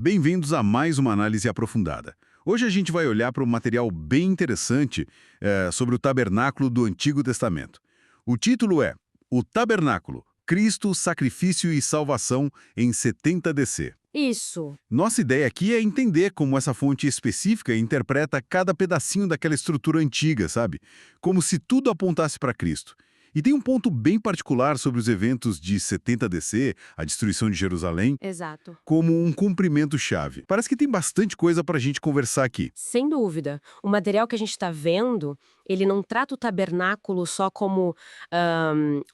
Bem-vindos a mais uma análise aprofundada. Hoje a gente vai olhar para um material bem interessante sobre o tabernáculo do Antigo Testamento. O título é O Tabernáculo, Cristo, Sacrifício e Salvação em 70 DC. Isso. Nossa ideia aqui é entender como essa fonte específica interpreta cada pedacinho daquela estrutura antiga, sabe? Como se tudo apontasse para Cristo. E tem um ponto bem particular sobre os eventos de 70 DC, a destruição de Jerusalém, Exato. como um cumprimento-chave. Parece que tem bastante coisa para a gente conversar aqui. Sem dúvida. O material que a gente está vendo, ele não trata o tabernáculo só como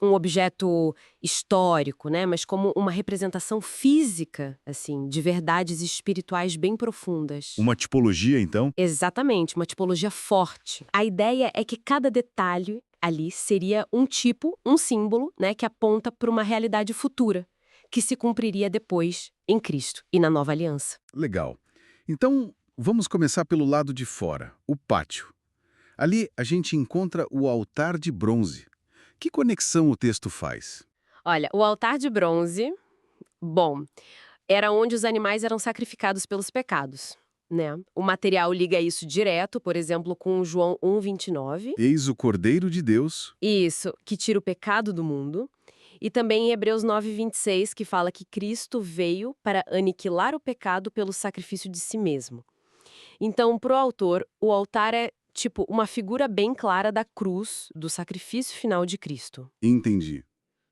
um objeto histórico, né? Mas como uma representação física, assim, de verdades espirituais bem profundas. Uma tipologia, então? Exatamente, uma tipologia forte. A ideia é que cada detalhe ali seria um tipo, um símbolo, né, que aponta para uma realidade futura, que se cumpriria depois em Cristo e na nova aliança. Legal. Então, vamos começar pelo lado de fora, o pátio. Ali a gente encontra o altar de bronze. Que conexão o texto faz? Olha, o altar de bronze, bom, era onde os animais eram sacrificados pelos pecados, né? O material liga isso direto, por exemplo, com João 1:29. Eis o Cordeiro de Deus. Isso, que tira o pecado do mundo. E também em Hebreus 9:26, que fala que Cristo veio para aniquilar o pecado pelo sacrifício de si mesmo. Então, para o autor, o altar é tipo uma figura bem clara da cruz, do sacrifício final de Cristo. Entendi.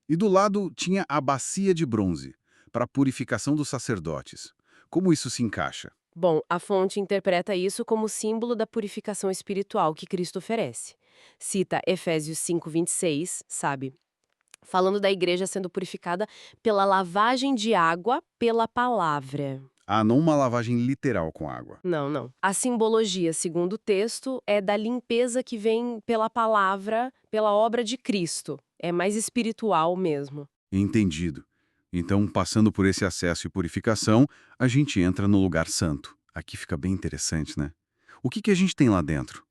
E do lado tinha a bacia de bronze, para a purificação dos sacerdotes. Como isso se encaixa? Bom, a fonte interpreta isso como símbolo da purificação espiritual que Cristo oferece. Cita Efésios 5:26, sabe? Falando da igreja sendo purificada pela lavagem de água pela palavra. Ah, não uma lavagem literal com água. Não, não. A simbologia, segundo o texto, é da limpeza que vem pela palavra, pela obra de Cristo. É mais espiritual mesmo. Entendido. Então, passando por esse acesso e purificação, a gente entra no lugar santo. Aqui fica bem interessante, né? O que a gente tem lá dentro?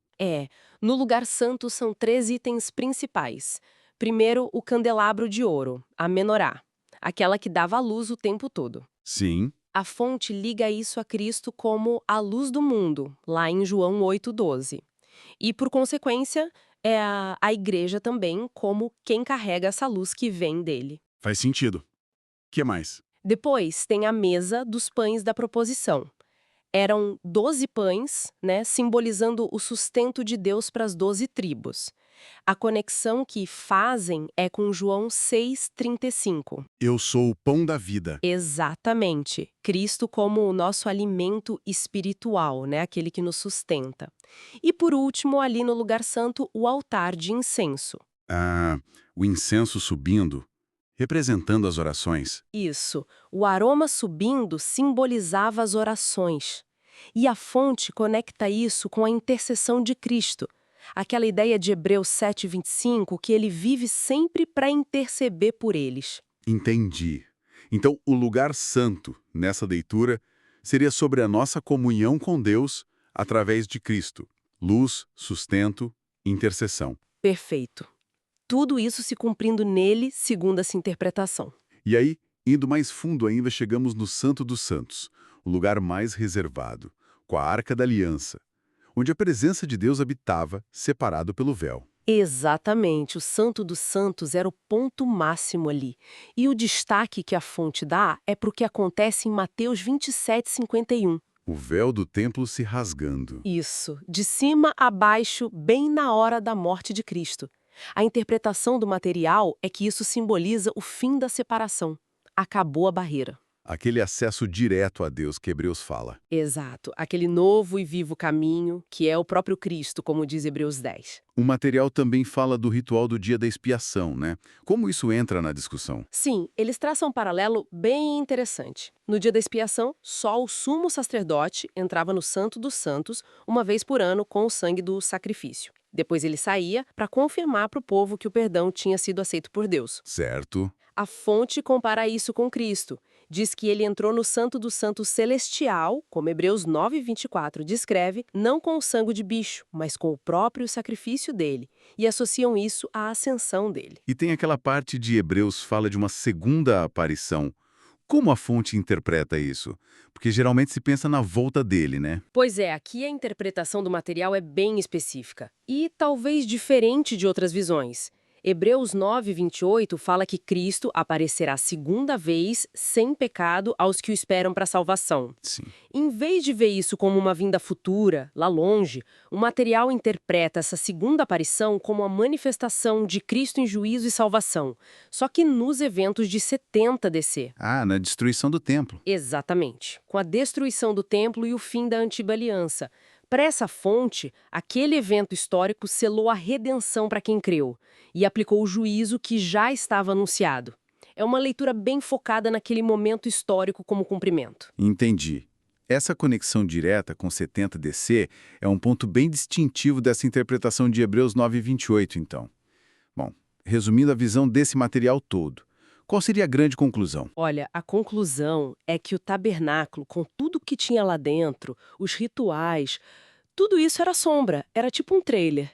No lugar santo são 3 itens principais. Primeiro, o candelabro de ouro, a menorá, aquela que dava a luz o tempo todo. Sim, A fonte liga isso a Cristo como a luz do mundo, lá em João 8:12. E, por consequência, é a igreja também como quem carrega essa luz que vem dele. faz sentido. O que mais? Depois tem a mesa dos pães da proposição. Eram 12 pães, né, simbolizando o sustento de Deus para as 12 tribos. A conexão que fazem é com João 6:35. Eu sou o pão da vida. Exatamente. Cristo como o nosso alimento espiritual, né, aquele que nos sustenta. E por último, ali no lugar santo, o altar de incenso. Ah, o incenso subindo, representando as orações. Isso, o aroma subindo simbolizava as orações. E a fonte conecta isso com a intercessão de Cristo. Aquela ideia de Hebreus 7:25, que ele vive sempre para interceder por eles. Entendi. Então, o lugar santo, nessa leitura, seria sobre a nossa comunhão com Deus através de Cristo. Luz, sustento, intercessão. Perfeito. Tudo isso se cumprindo nele, segundo essa interpretação. E aí, indo mais fundo ainda, chegamos no Santo dos Santos, o lugar mais reservado, com a Arca da Aliança, onde a presença de Deus habitava, separado pelo véu. Exatamente, o Santo dos Santos era o ponto máximo ali. E o destaque que a fonte dá é para o que acontece em Mateus 27:51. O véu do templo se rasgando. Isso, de cima a baixo, bem na hora da morte de Cristo. A interpretação do material é que isso simboliza o fim da separação. Acabou a barreira. Aquele acesso direto a Deus que Hebreus fala. Exato, aquele novo e vivo caminho, que é o próprio Cristo, como diz Hebreus 10. O material também fala do ritual do dia da expiação, né? Como isso entra na discussão? Sim, eles traçam um paralelo bem interessante. No dia da expiação, só o sumo sacerdote entrava no Santo dos Santos uma vez por ano com o sangue do sacrifício. Depois ele saía para confirmar para o povo que o perdão tinha sido aceito por Deus. Certo. A fonte compara isso com Cristo. Diz que ele entrou no Santo dos Santos celestial, como Hebreus 9:24 descreve, não com o sangue de bicho, mas com o próprio sacrifício dele, e associam isso à ascensão dele. E tem aquela parte de Hebreus fala de uma segunda aparição, Como a fonte interpreta isso? Porque geralmente se pensa na volta dele, né? Pois é, aqui a interpretação do material é bem específica e talvez diferente de outras visões. Hebreus 9:28 fala que Cristo aparecerá segunda vez sem pecado aos que o esperam para a salvação. Sim. Em vez de ver isso como uma vinda futura, lá longe, o material interpreta essa segunda aparição como a manifestação de Cristo em juízo e salvação, só que nos eventos de 70 DC. Ah, na destruição do templo. Exatamente, com a destruição do templo e o fim da antiga aliança. Para essa fonte, aquele evento histórico selou a redenção para quem creu e aplicou o juízo que já estava anunciado. É uma leitura bem focada naquele momento histórico como cumprimento. Entendi. Essa conexão direta com 70 DC é um ponto bem distintivo dessa interpretação de Hebreus 9:28, então. Bom, resumindo a visão desse material todo, qual seria a grande conclusão? Olha, a conclusão é que o tabernáculo, com tudo que tinha lá dentro, os rituais, tudo isso era sombra, era tipo um trailer.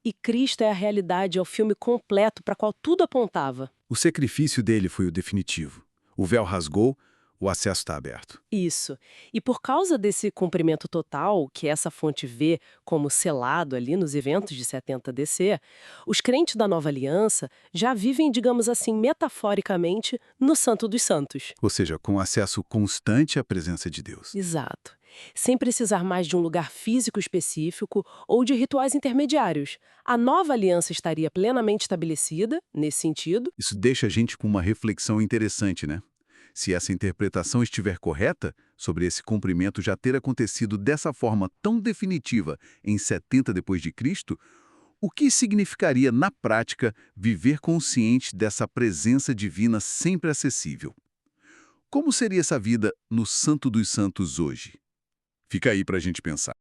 E Cristo é a realidade, é o filme completo para qual tudo apontava. O sacrifício dele foi o definitivo. O véu rasgou, o acesso está aberto. Isso. E por causa desse cumprimento total, que essa fonte vê como selado ali nos eventos de 70 DC, os crentes da Nova Aliança já vivem, digamos assim, metaforicamente, no Santo dos Santos. Ou seja, com acesso constante à presença de Deus. Exato. Sem precisar mais de um lugar físico específico ou de rituais intermediários. A nova aliança estaria plenamente estabelecida, nesse sentido. Isso deixa a gente com uma reflexão interessante, né? Se essa interpretação estiver correta, sobre esse cumprimento já ter acontecido dessa forma tão definitiva em 70 depois de Cristo, o que significaria na prática viver consciente dessa presença divina sempre acessível? Como seria essa vida no Santo dos Santos hoje? Fica aí para a gente pensar.